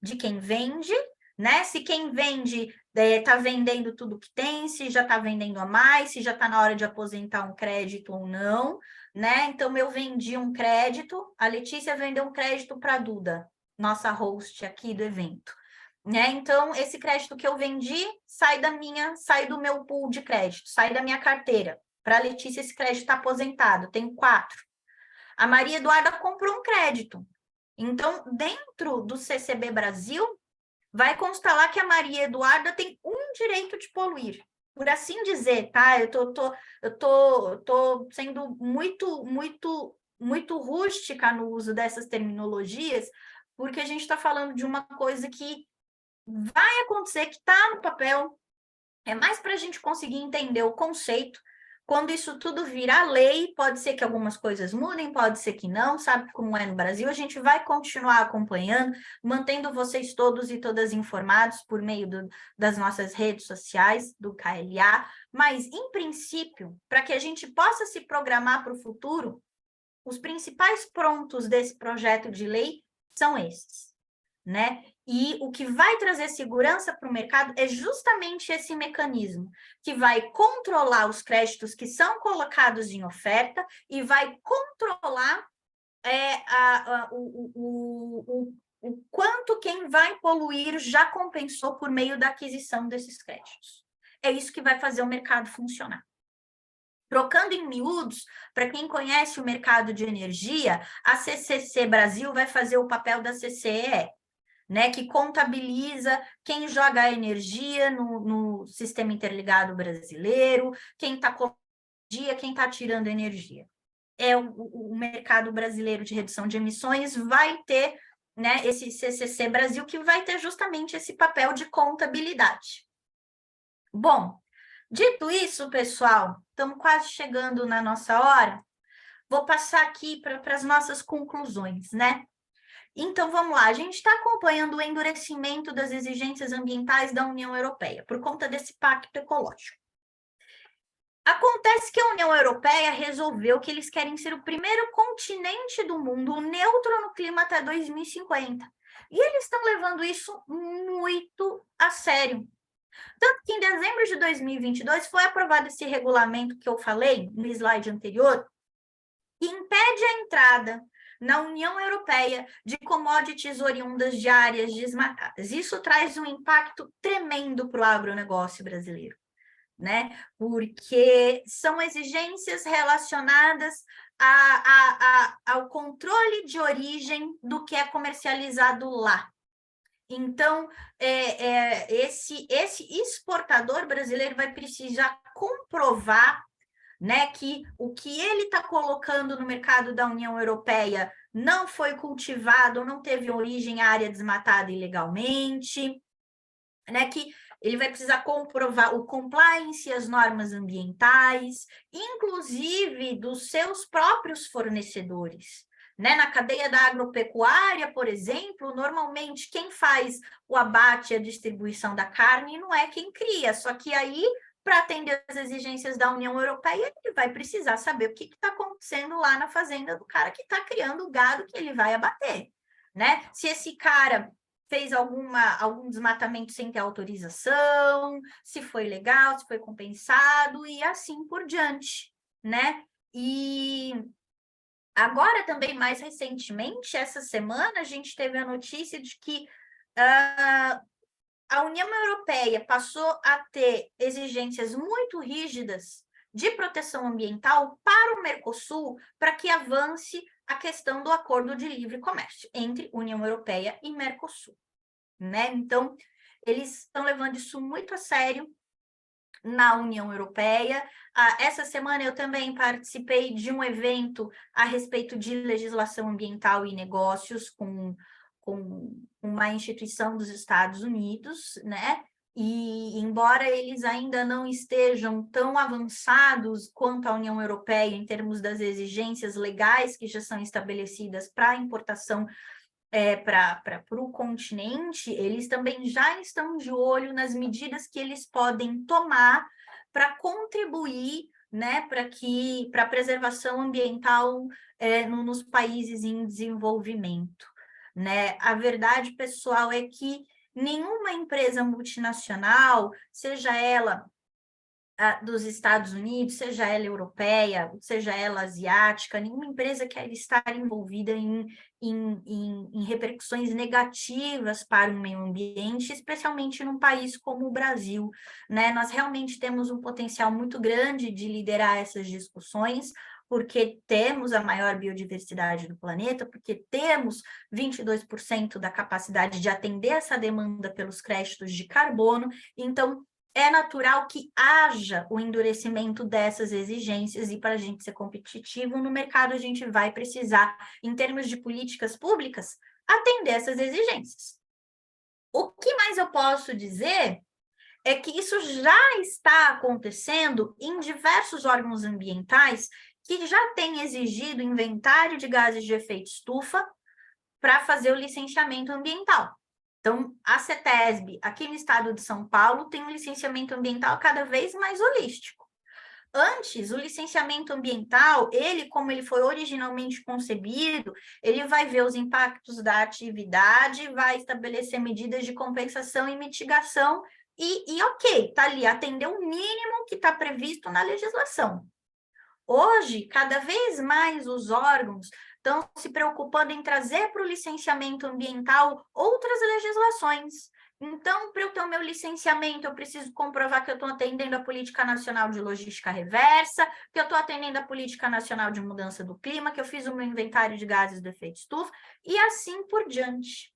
de quem vende, né? Se quem vende está vendendo tudo que tem, se já está vendendo a mais, se já está na hora de aposentar um crédito ou não, né? Então, eu vendi um crédito, a Letícia vendeu um crédito para a Duda, nossa host aqui do evento. né? Então, esse crédito que eu vendi sai do meu pool de crédito, sai da minha carteira. Para a Letícia, esse crédito está aposentado, tenho 4. A Maria Eduarda comprou um crédito. Então, dentro do CCB Brasil, vai constar lá que a Maria Eduarda tem um direito de poluir, por assim dizer, tá? Eu tô sendo muito rústica no uso dessas terminologias, porque a gente está falando de uma coisa que vai acontecer, que está no papel, é mais para a gente conseguir entender o conceito. Quando isso tudo virar lei, pode ser que algumas coisas mudem, pode ser que não, sabe como é no Brasil. A gente vai continuar acompanhando, mantendo vocês todos e todas informados por meio das nossas redes sociais, do KLA. Mas, em princípio, para que a gente possa se programar para o futuro, os principais pontos desse projeto de lei são esses, né? E o que vai trazer segurança para o mercado é justamente esse mecanismo, que vai controlar os créditos que são colocados em oferta e vai controlar o quanto quem vai poluir já compensou por meio da aquisição desses créditos. É isso que vai fazer o mercado funcionar. Trocando em miúdos, para quem conhece o mercado de energia, a CCC Brasil vai fazer o papel da CCEE, né, que contabiliza quem joga a energia no sistema interligado brasileiro, quem está colocando energia, quem está tirando energia. O mercado brasileiro de redução de emissões vai ter, né, esse CCC Brasil, que vai ter justamente esse papel de contabilidade. Bom, dito isso, pessoal, estamos quase chegando na nossa hora. Vou passar aqui para as nossas conclusões, né? Então, vamos lá, a gente está acompanhando o endurecimento das exigências ambientais da União Europeia, por conta desse pacto ecológico. Acontece que a União Europeia resolveu que eles querem ser o primeiro continente do mundo neutro no clima até 2050. E eles estão levando isso muito a sério. Tanto que em dezembro de 2022 foi aprovado esse regulamento que eu falei no slide anterior, que impede a entrada na União Europeia de commodities oriundas de áreas desmatadas. Isso traz um impacto tremendo para o agronegócio brasileiro, né? Porque são exigências relacionadas ao controle de origem do que é comercializado lá. Então, esse exportador brasileiro vai precisar comprovar, né, que o que ele está colocando no mercado da União Europeia não foi cultivado, não teve origem em área desmatada ilegalmente, né, que ele vai precisar comprovar o compliance, as normas ambientais, inclusive dos seus próprios fornecedores. Né? Na cadeia da agropecuária, por exemplo, normalmente quem faz o abate e a distribuição da carne não é quem cria, só que aí, para atender as exigências da União Europeia, ele vai precisar saber o que está acontecendo lá na fazenda do cara que está criando o gado que ele vai abater. Né? Se esse cara fez algum desmatamento sem ter autorização, se foi legal, se foi compensado e assim por diante, né? E agora também, mais recentemente, essa semana, a gente teve a notícia de que a União Europeia passou a ter exigências muito rígidas de proteção ambiental para o Mercosul, para que avance a questão do acordo de livre comércio entre União Europeia e Mercosul, né? Então, eles estão levando isso muito a sério na União Europeia. Essa semana eu também participei de um evento a respeito de legislação ambiental e negócios com uma instituição dos Estados Unidos, né? E, embora eles ainda não estejam tão avançados quanto a União Europeia em termos das exigências legais que já são estabelecidas para a importação para o continente, eles também já estão de olho nas medidas que eles podem tomar para contribuir, né, para a preservação ambiental nos países em desenvolvimento. Né? A verdade, pessoal, é que nenhuma empresa multinacional, seja ela dos Estados Unidos, seja ela europeia, seja ela asiática, nenhuma empresa quer estar envolvida em repercussões negativas para o meio ambiente, especialmente num país como o Brasil, né? Nós realmente temos um potencial muito grande de liderar essas discussões, porque temos a maior biodiversidade do planeta, porque temos 22% da capacidade de atender essa demanda pelos créditos de carbono, então é natural que haja o endurecimento dessas exigências, e para a gente ser competitivo no mercado, a gente vai precisar, em termos de políticas públicas, atender essas exigências. O que mais eu posso dizer é que isso já está acontecendo em diversos órgãos ambientais que já têm exigido inventário de gases de efeito estufa para fazer o licenciamento ambiental. Então, a CETESB, aqui no estado de São Paulo, tem um licenciamento ambiental cada vez mais holístico. Antes, o licenciamento ambiental, como ele foi originalmente concebido, ele vai ver os impactos da atividade, vai estabelecer medidas de compensação e mitigação, e ok, está ali, atender o mínimo que está previsto na legislação. Hoje, cada vez mais os órgãos estão se preocupando em trazer para o licenciamento ambiental outras legislações. Então, para eu ter o meu licenciamento, eu preciso comprovar que eu estou atendendo a Política Nacional de Logística Reversa, que eu estou atendendo a Política Nacional de Mudança do Clima, que eu fiz o meu inventário de gases do efeito estufa, e assim por diante.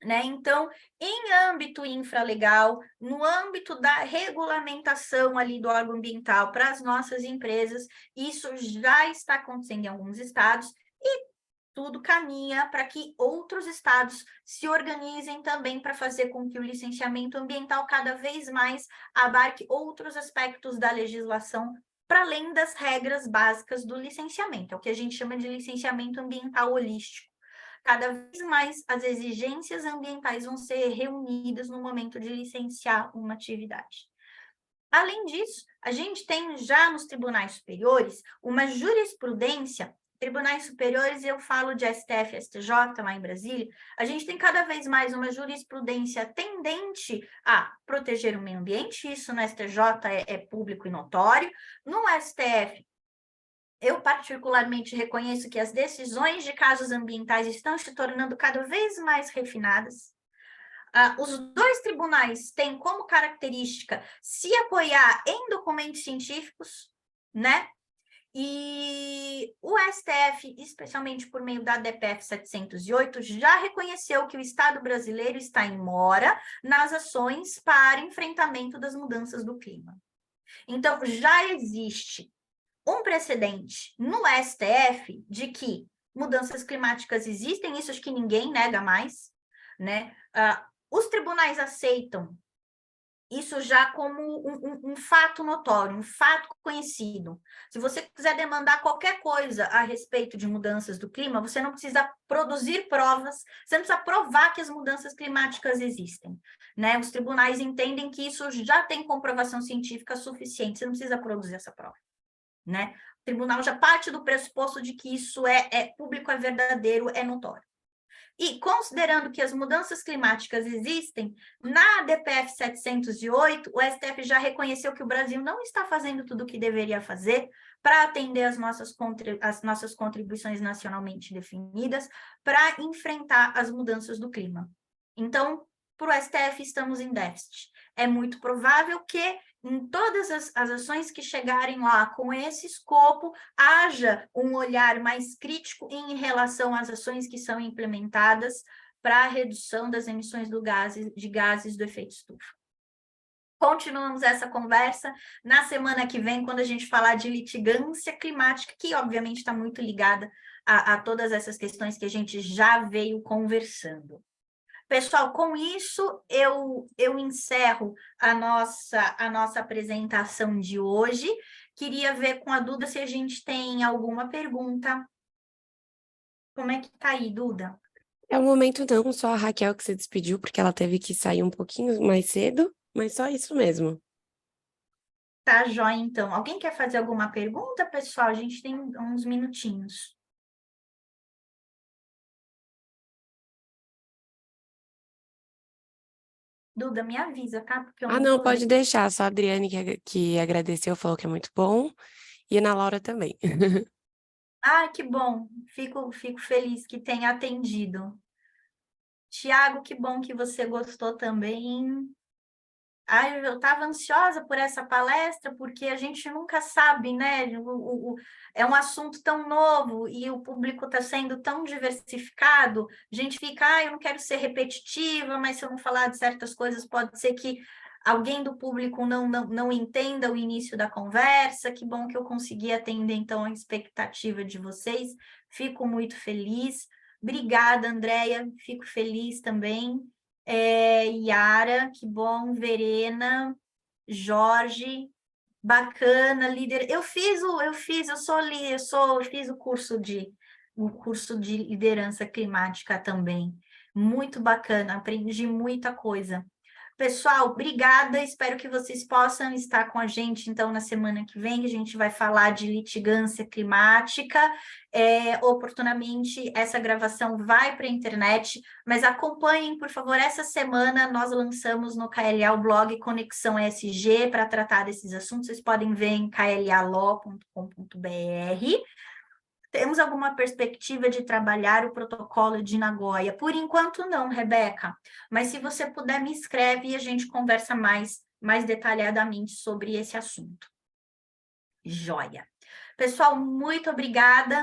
Né? Então, em âmbito infralegal, no âmbito da regulamentação ali do órgão ambiental para as nossas empresas, isso já está acontecendo em alguns estados e tudo caminha para que outros estados se organizem também para fazer com que o licenciamento ambiental cada vez mais abarque outros aspectos da legislação para além das regras básicas do licenciamento, é o que a gente chama de licenciamento ambiental holístico. Cada vez mais as exigências ambientais vão ser reunidas no momento de licenciar uma atividade. Além disso, a gente tem já nos tribunais superiores uma jurisprudência, tribunais superiores, eu falo de STF, STJ lá em Brasília, a gente tem cada vez mais uma jurisprudência tendente a proteger o meio ambiente, isso no STJ é público e notório, no STF eu particularmente reconheço que as decisões de casos ambientais estão se tornando cada vez mais refinadas. Os dois tribunais têm como característica se apoiar em documentos científicos, né? E o STF, especialmente por meio da DPF 708, já reconheceu que o Estado brasileiro está em mora nas ações para enfrentamento das mudanças do clima. Então, já existe um precedente no STF de que mudanças climáticas existem, isso acho que ninguém nega mais, né? Os tribunais aceitam isso já como um fato notório, um fato conhecido. Se você quiser demandar qualquer coisa a respeito de mudanças do clima, você não precisa produzir provas, você não precisa provar que as mudanças climáticas existem, né? Os tribunais entendem que isso já tem comprovação científica suficiente, você não precisa produzir essa prova. Né? O tribunal já parte do pressuposto de que isso é público, é verdadeiro, é notório. E, considerando que as mudanças climáticas existem, na DPF 708, o STF já reconheceu que o Brasil não está fazendo tudo o que deveria fazer para atender as nossas contribuições nacionalmente definidas para enfrentar as mudanças do clima. Então, para o STF, estamos em déficit. É muito provável que em todas as ações que chegarem lá com esse escopo, haja um olhar mais crítico em relação às ações que são implementadas para a redução das emissões de gases do efeito estufa. Continuamos essa conversa na semana que vem, quando a gente falar de litigância climática, que obviamente está muito ligada a todas essas questões que a gente já veio conversando. Pessoal, com isso, eu encerro a nossa apresentação de hoje. Queria ver com a Duda se a gente tem alguma pergunta. Como é que tá aí, Duda? É o momento não, só a Raquel que se despediu, porque ela teve que sair um pouquinho mais cedo, mas só isso mesmo. Tá, joia, então. Alguém quer fazer alguma pergunta, pessoal? A gente tem uns minutinhos. Duda, me avisa, tá? Porque eu Ah, não não, tô pode vendo. deixar. Só a Adriane que agradeceu, falou que é muito bom. E a Ana Laura também. Ah, que bom. Fico feliz que tenha atendido. Tiago, que bom que você gostou também. Ai, eu estava ansiosa por essa palestra, porque a gente nunca sabe, né? É um assunto tão novo e o público está sendo tão diversificado. A gente fica, eu não quero ser repetitiva, mas se eu não falar de certas coisas, pode ser que alguém do público não entenda o início da conversa. Que bom que eu consegui atender, então, a expectativa de vocês. Fico muito feliz. Obrigada, Andréia. Fico feliz também. Yara, que bom, Verena, Jorge, bacana, líder. Eu fiz o curso de liderança climática também. Muito bacana, aprendi muita coisa. Pessoal, obrigada. Espero que vocês possam estar com a gente, então, na semana que vem, que a gente vai falar de litigância climática. Oportunamente, essa gravação vai para a internet, mas acompanhem, por favor, essa semana nós lançamos no KLA o blog Conexão ESG para tratar desses assuntos. Vocês podem ver em klalaw.com.br. Temos alguma perspectiva de trabalhar o protocolo de Nagoya? Por enquanto não, Rebeca, mas se você puder, me escreve e a gente conversa mais detalhadamente sobre esse assunto. Joia. Pessoal, muito obrigada.